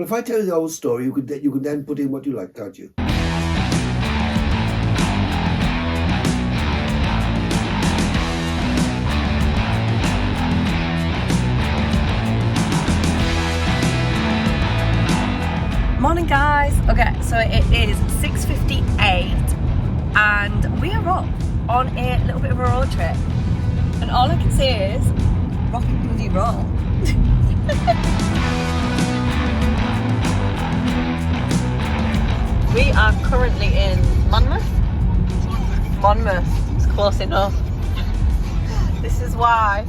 Well, if I tell you the whole story, you could then put in what you like, can't you? Morning guys. Okay, so it is 6:58 and we are off on a little bit of a road trip. And all I can say is rock and bloody roll. We are currently in Monmouth. It's close enough. This is why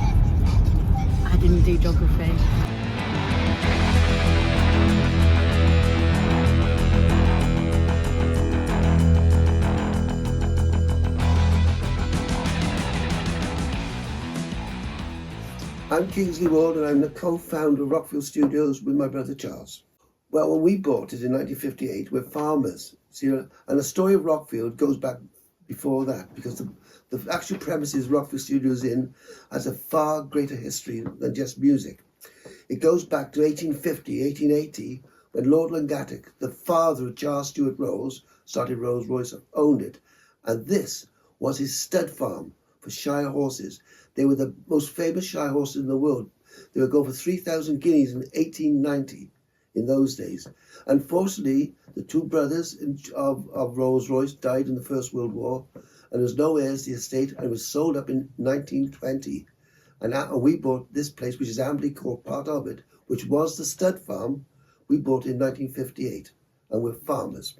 I didn't do geography. I'm Kingsley Ward and I'm the co-founder of Rockfield Studios with my brother Charles. Well, when we bought it in 1958, we're farmers. See, and the story of Rockfield goes back before that because the actual premises Rockfield Studios in has a far greater history than just music. It goes back to 1850, 1880, when Lord Lungatic, the father of Charles Stuart Rolls, started Rolls-Royce, owned it. And this was his stud farm for Shire horses. They were the most famous Shire horses in the world. They would go for 3,000 guineas in 1890 in those days. Unfortunately, the two brothers of Rolls-Royce died in the First World War, and there was no heirs to the estate, and it was sold up in 1920. And we bought this place, which is amply called part of it, which was the stud farm. We bought in 1958, and we're farmers.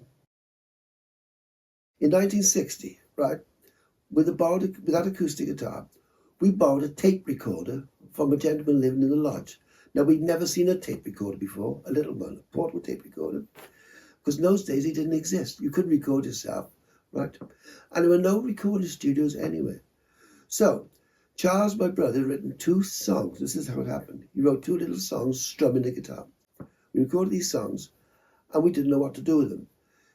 In 1960, right, without acoustic guitar, we borrowed a tape recorder from a gentleman living in the lodge. Now, we'd never seen a tape recorder before, a little one, a portable tape recorder, because in those days it didn't exist. You couldn't record yourself, right? And there were no recording studios anywhere. So, Charles, my brother, had written 2 songs. This is how it happened. He wrote 2 little songs strumming the guitar. We recorded these songs, and we didn't know what to do with them.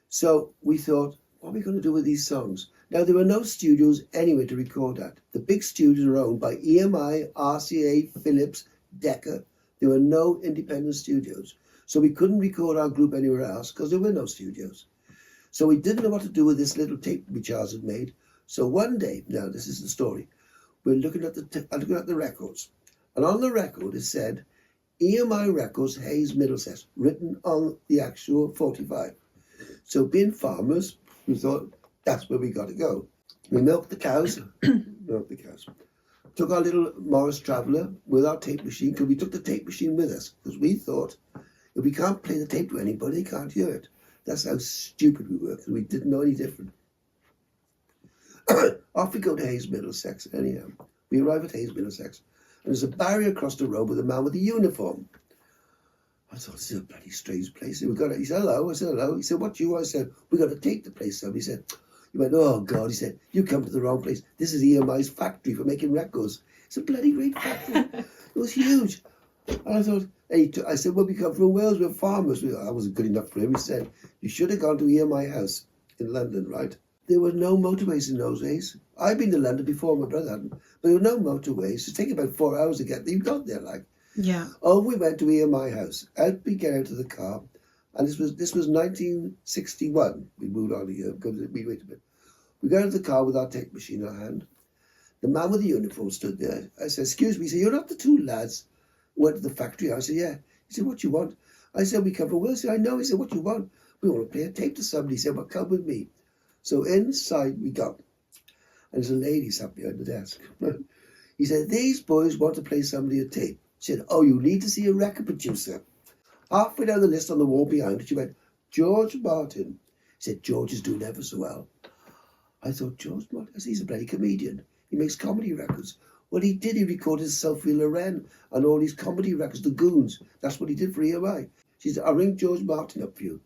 So we thought, what are we going to do with these songs? Now, there were no studios anywhere to record at. The big studios were owned by EMI, RCA, Philips, Decca. There were no independent studios. So we couldn't record our group anywhere else because there were no studios. So we didn't know what to do with this little tape we Charles had made. So one day, now this is the story, we're looking at the records. And on the record it said, EMI Records, Hayes, Middlesex, written on the actual 45. So being farmers, we thought, that's where we got to go. We milked the cows. Took our little Morris Traveller with our tape machine, because we took the tape machine with us, because we thought, if we can't play the tape to anybody, they can't hear it. That's how stupid we were, because we didn't know any different. Off we go to Hayes, Middlesex, anyhow. We arrive at Hayes, Middlesex, and there's a barrier across the road with a man with a uniform. I thought, this is a bloody strange place. He said, hello. I said, hello. He said, what do you want? I said, we got to take the place up. He said, he went, oh, God. He said, you come to the wrong place. This is EMI's factory for making records. It's a bloody great factory. It was huge. And I thought, I said, well, we come from Wales. We're farmers. I wasn't good enough for him. He said, you should have gone to EMI House in London, right? There were no motorways in those days. I'd been to London before, my brother hadn't. But there were no motorways. It took about 4 hours to get there. You got there, like. Yeah. Oh, we went to EMI House. We get out of the car, and this was 1961. We moved on here because we wait a bit. We got out of the car with our tape machine in our hand. The man with the uniform stood there. I said, "Excuse me." He said, "You're not the 2 lads who went to the factory?" I said, "Yeah." He said, "What do you want?" I said, "We come from Wales." I said, "I know." He said, "What do you want?" "We want to play a tape to somebody." He said, "Well, come with me." So inside we got, and there's a lady sat behind the desk. He said, "These boys want to play somebody a tape." She said, "Oh, you need to see a record producer." Halfway down the list on the wall behind her, she went, "George Martin." He said, "George is doing ever so well." I thought, George Martin? I said, he's a bloody comedian. He makes comedy records. What he did, he recorded Sophie Loren and all these comedy records, The Goons. That's what he did for EMI. She said, "I'll ring George Martin up for you."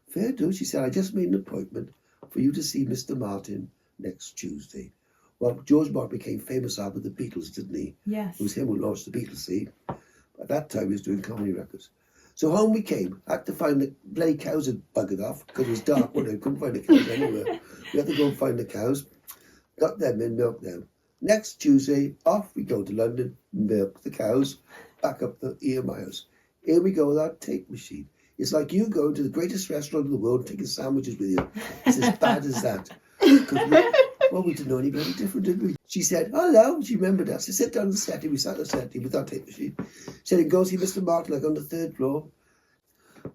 "Fair do." She said, "I just made an appointment for you to see Mr. Martin next Tuesday." Well, George Martin became famous with the Beatles, didn't he? Yes. It was him who launched the Beatles, see? At that time, he was doing comedy records. So home we came. Had to find the bloody cows had buggered off because it was dark. Well, couldn't find the cows anywhere. We had to go and find the cows. Got them in, milked them. Next Tuesday, off we go to London, milk the cows, back up the EMI House. Here we go with our tape machine. It's like you going to the greatest restaurant in the world and taking sandwiches with you. It's as bad as that. We didn't know any bloody different, did we? She said, hello. She remembered us. She sat down on the settee. We sat on the settee with our tape machine. She said, go see Mr. Martin, like on the 3rd floor.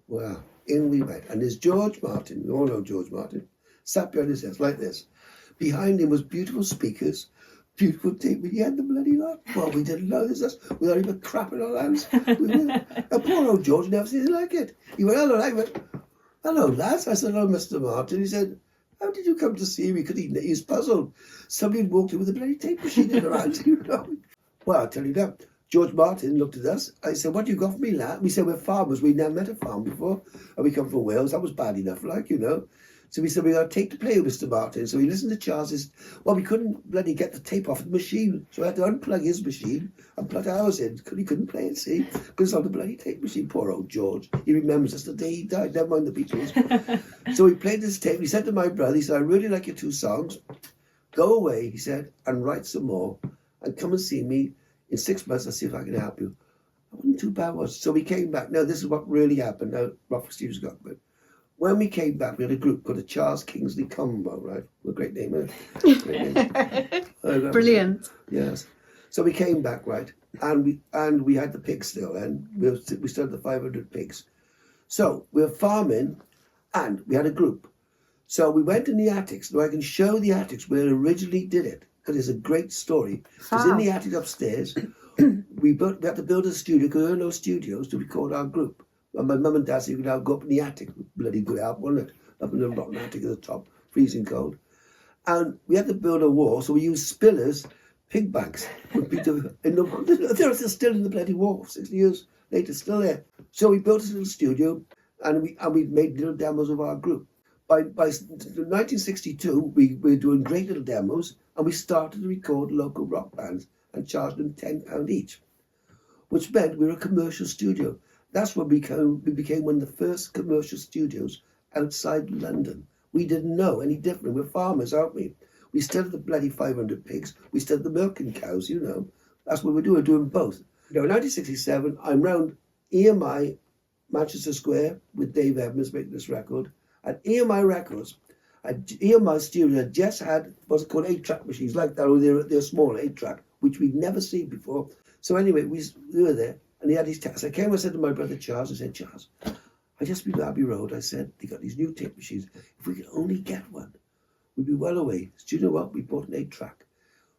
Well, in we went. And there's George Martin. We all know George Martin. Sat behind his desk like this. Behind him was beautiful speakers, beautiful tape. He had the bloody lot. Well, we didn't know this. We thought he was crap in our hands. And poor old George never seen anything like it. He went, hello. I went, hello, lads. I said, hello, Mr. Martin. He said, how did you come to see me? Because he was puzzled. Somebody had walked in with a bloody tape machine in her hand, you know. Well, I'll tell you that. George Martin looked at us. I said, what do you got for me, lad? We said, we're farmers. We'd never met a farm before. And we come from Wales. That was bad enough, like, you know. So we said, we got to take the play with Mr. Martin. So he listened to Charles's. Well, we couldn't bloody get the tape off the machine. So I had to unplug his machine and plug ours in. Because he couldn't play it, see? Because it's on the bloody tape machine. Poor old George. He remembers us the day he died. Never mind the Beatles. So he played this tape. He said to my brother, he said, I really like your 2 songs. Go away, he said, and write some more. And come and see me in 6 months. I'll see if I can help you. It wasn't too bad, was it? So we came back. Now, this is what really happened. Now, Rockfield Studios got good. When we came back, we had a group called the Charles Kingsley Combo, right? What a great name, isn't it? Great name. Brilliant. Yes. So we came back, right? And we had the pigs still, and we still had the 500 pigs. So we were farming, and we had a group. So we went in the attics. Now I can show the attics where I originally did it, because it's a great story. Because in the attic upstairs, we had to build a studio, because there were no studios to record our group. And my mum and dad said, you could now go up in the attic. Bloody good help, wasn't it? Up in the rotten attic at the top, freezing cold. And we had to build a wall, so we used spillers, pig banks. They're still in the bloody wall, 60 years later, still there. So we built this little studio, and we made little demos of our group. By 1962, we were doing great little demos, and we started to record local rock bands and charged them £10 each, which meant we were a commercial studio. That's when we became one of the first commercial studios outside London. We didn't know any different. We're farmers, aren't we? We still have the bloody 500 pigs. We still have the milking cows, you know. That's what we're doing both. Now, in 1967, I'm round EMI, Manchester Square, with Dave Evans making this record. At EMI Records, EMI Studio had just had what's called 8-track machines, like that, or they're small 8-track, which we'd never seen before. So anyway, we were there. And he had his tax. I came and said to my brother Charles, I said, Charles, I just been to Abbey Road. I said, they got these new tape machines. If we could only get one, we'd be well away. So do you know what? We bought an 8-track.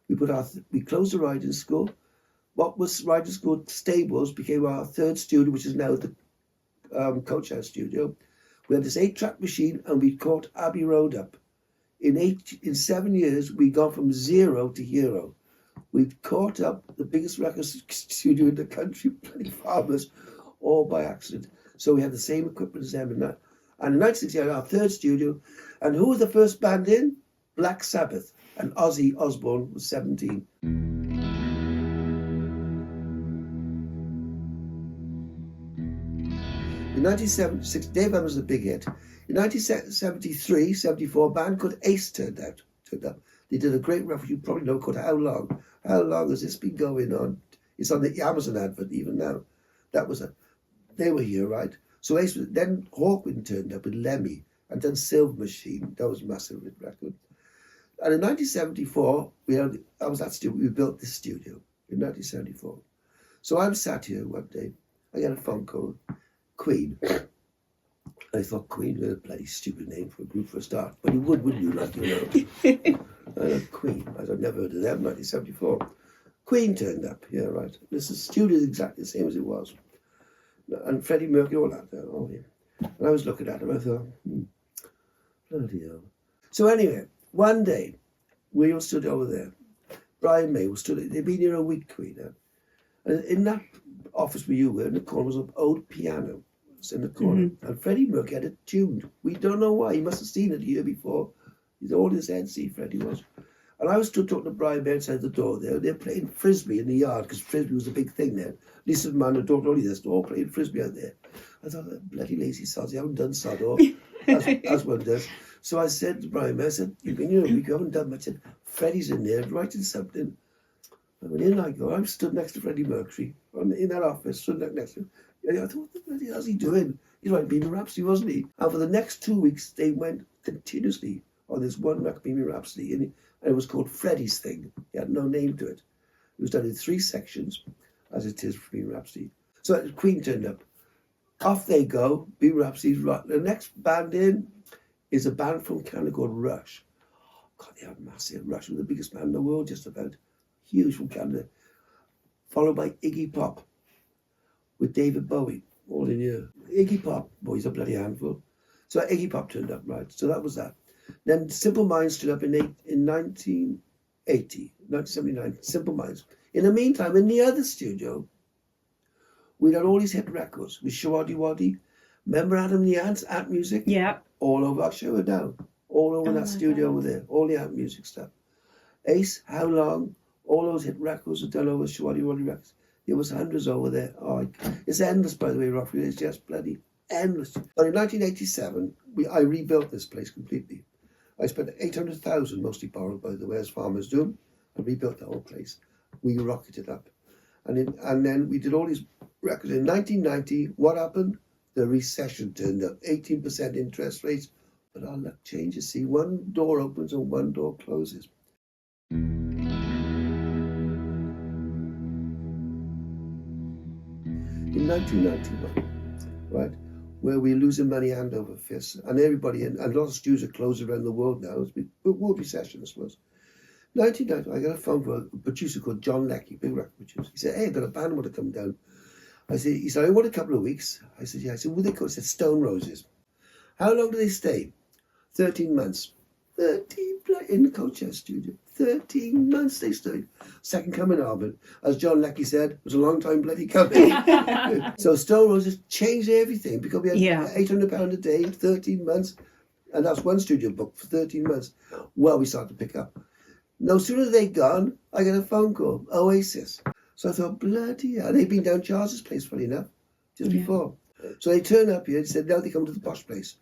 We closed the riding school. What was riding school stables became our 3rd studio, which is now the Coach House studio. We had this 8-track machine, and we caught Abbey Road up. In 7 years, we got from 0 to hero. We'd caught up the biggest record studio in the country, bloody farmers, all by accident. So we had the same equipment as them. And in 1968, our 3rd studio. And who was the first band in? Black Sabbath. And Ozzy Osbourne was 17. In 1976, Dave Evans was a big hit. In 1973, 74, a band called Ace turned up. They did a great record, you probably know, called How Long? How long has this been going on? It's on the Amazon advert even now. They were here, right? So then Hawkwind turned up with Lemmy and then Silver Machine. That was a massive record. And in 1974, we built this studio in 1974. So I'm sat here one day, I get a phone call, Queen. I thought Queen was a bloody stupid name for a group for a start. But you would, wouldn't you, like, you know? Queen. I'd never heard of them, 1974. Queen turned up, yeah, right. This studio is exactly the same as it was. And Freddie Mercury, all that. Oh, yeah. And I was looking at him, I thought, bloody hell. So anyway, one day, we all stood over there. Brine May was stood, they'd been here a week, Queen. And in that office where you were, in the corner was an old piano. In the corner, and Freddie Mercury had it tuned. We don't know why. He must have seen it the year before. He's all his head, see, Freddie was. And I was still talking to Brian May outside the door there. They're playing frisbee in the yard, because frisbee was a big thing then. Lisa and man and daughter, only this, all playing frisbee out there. I thought, bloody lazy sods, they haven't done sod off, as one does. So I said to Brian May, I said, you've been here a week, you haven't done much. I said, Freddie's in there writing something. I went in, I go, I'm stood next to Freddie Mercury, in that office, stood next to him. I thought, what the bloody hell's he doing? He's writing Bohemian Rhapsody, wasn't he? And for the next 2 weeks, they went continuously on this one record, Bohemian Rhapsody, and it was called Freddie's Thing. It had no name to it. It was done in 3 sections, as it is for Bohemian Rhapsody. So Queen turned up. Off they go, Bohemian Rhapsody's rock. The next band in is a band from Canada called Rush. God, they are massive. Rush was the biggest band in the world, just about. Huge from Canada. Followed by Iggy Pop with David Bowie, all in here. Iggy Pop, boy, he's a bloody handful. So Iggy Pop turned up, right? So that was that. Then Simple Minds stood up in 1979, Simple Minds. In the meantime, in the other studio, we had all these hit records with Shawaddy Waddy. Remember Adam and the Ants, Ant Music? Yeah. All over, I'll show it now. All over that studio over there, all the Ant Music stuff. Ace, How Long, all those hit records are done over Shawaddy Waddy records. There was hundreds over there. Oh, it's endless, by the way, Rockfield. It's just bloody endless. But in 1987, I rebuilt this place completely. I spent 800,000, mostly borrowed, by the way, as farmers do. I rebuilt the whole place. We rocketed up. And then we did all these records. In 1990, what happened? The recession turned up. 18% interest rates. But our luck changes. See, one door opens and one door closes. In 1991, right, where we're losing money hand over fist, and everybody, and a lot of studios are closed around the world now. It's been world recession, I suppose. 1990, I got a phone from a producer called John Leckie, big record producer. He said, "Hey, I've got a band want to come down." He said, "I want a couple of weeks." I said, "Yeah." I said, "What do they call it?" He said, "Stone Roses." "How long do they stay?" 13 months. 13 in the Colchester studio. 13 months they stayed. Second coming album. As John Leckie said, it was a long time bloody coming. So Stone Roses changed everything because we had £800 a day, 13 months. And that's one studio book for 13 months. Well, we started to pick up. No sooner than they'd gone, I got a phone call, Oasis. So I thought, bloody hell. They'd been down Charles's place, funny enough, just before. So they turned up here and said, "No, they come to the posh place."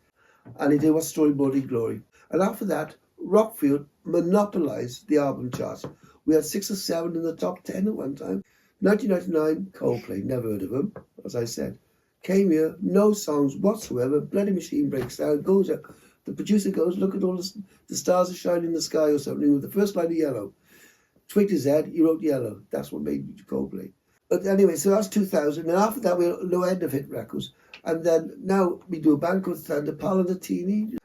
And they did What's Story, Bloody Glory. And after that, Rockfield monopolised the album charts. We had 6 or 7 in the top 10 at one time. 1999, Coldplay, never heard of them, as I said. Came here, no songs whatsoever, bloody machine breaks down, goes up. The producer goes, "Look at all the stars are shining in the sky," or something, with the first line of Yellow. Tweaked his head, he wrote Yellow. That's what made Coldplay. But anyway, so that's 2000. And after that, we had no end of hit records. And then now we do a band called Thunder, Palanatini.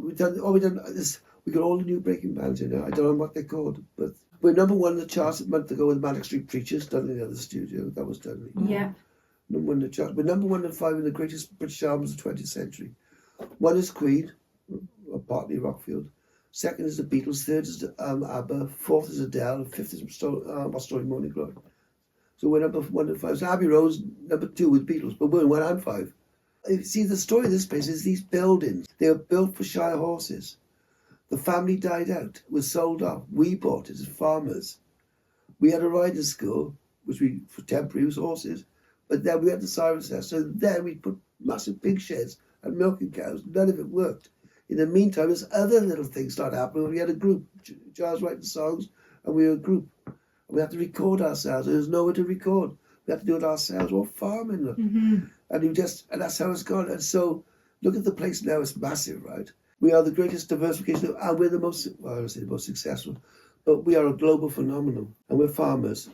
We got all the new breaking bands in there. I don't know what they're called, but we're number 1 in the charts a month ago with Manic Street Preachers, done in the other studio. That was done. Yeah. Number 1 in the charts. We're number 1 and 5 in the greatest British albums of the 20th century. 1 is Queen, or partly Rockfield. 2nd is the Beatles. 3rd is ABBA. 4th is Adele. 5th is What's Story, Morning Glory. So we're number 1 and 5. So Abbey Road's number 2 with Beatles, but we're 1 and 5. See, the story of this place is these buildings. They were built for Shire horses. The family died out, was sold off. We bought it as farmers. We had a riding school, which for temporary was horses, but then we had the sirens there. So then we put massive pig sheds and milking cows. None of it worked. In the meantime, there's other little things started happening. We had a group, Giles writing songs, and we were a group. And we had to record ourselves. There was nowhere to record. We had to do it ourselves. We're farming. Look. Mm-hmm. And that's how it's gone. And so, look at the place now. It's massive, right? We are the greatest diversification, and we're the most, well, I would say the most successful, but we are a global phenomenon, and we're farmers.